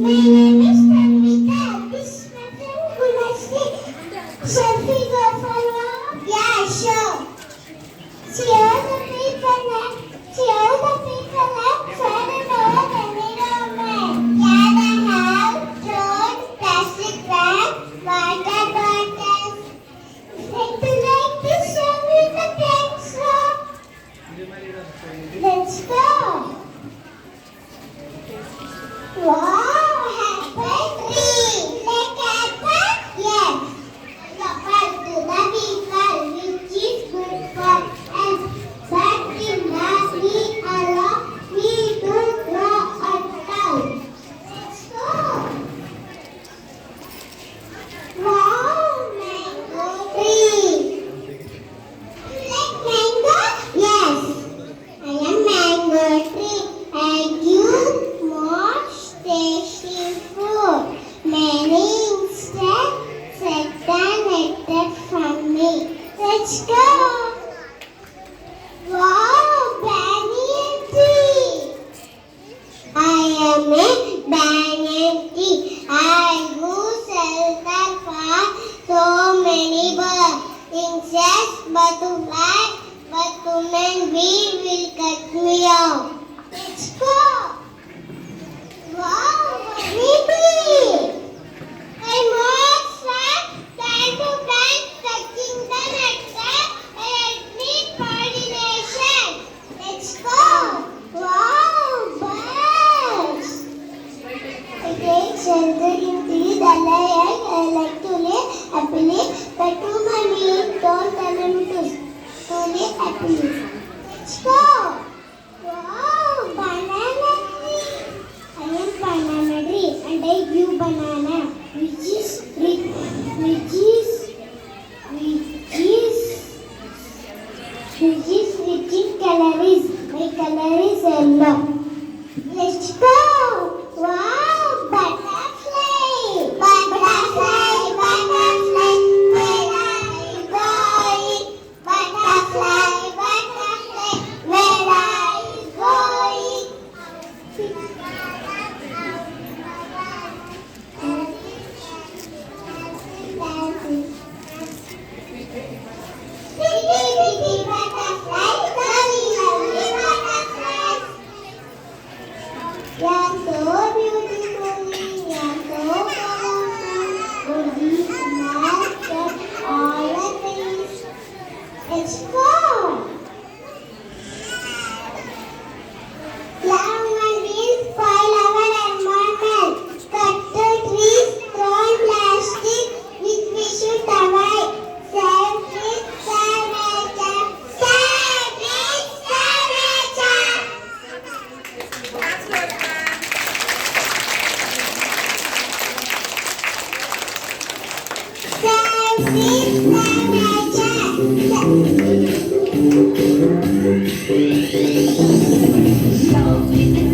My name is Tanvika. This is my friend Kulasi. Selfie go for now? Yeah, sure. Cheer the people left. Cheer the people left. Spread it over the environment. Gather have thrown plastic bags, water bottles. Like to like this song with the thanks song. Let's go. Wow, happy tree. Like apple? Yes. Local to the people, which is good for us. But in that we allow we to grow a town. Let's go. Wow, mango tree. Like mango? Yes. I am mango tree. I give more tasty fruit. Many insects separated from me. Let's go. Wow, banyan tree. I am a banyan tree. I do shelter for so many birds, insects, butterflies, but human bee will cut me out. Let's go. Wow, honeybee. I'm all sad, plant to plant, touching the nectar, and need pollination. Let's go. Wow, birds. I take shelter in trees, I like to lay happily, but to mommy, don't tell him to lay happily. Let's go. Wow, banana tree. I am banana tree and I give banana, which is rich in calories. My color is yellow. Let's go. Wow, butterfly. Butterfly, butterfly, where are you going? Butterfly, butterfly, where are you going? Pretty butterfly, lovely, lovely butterfly. You are so beautiful, you are so colorful. Would you smile at all the things? Let's go. Lemon will spoil our environment. Cut the trees, throw plastic, which we should avoid. Save it, save nature. Save it, save nature. Save it, save nature.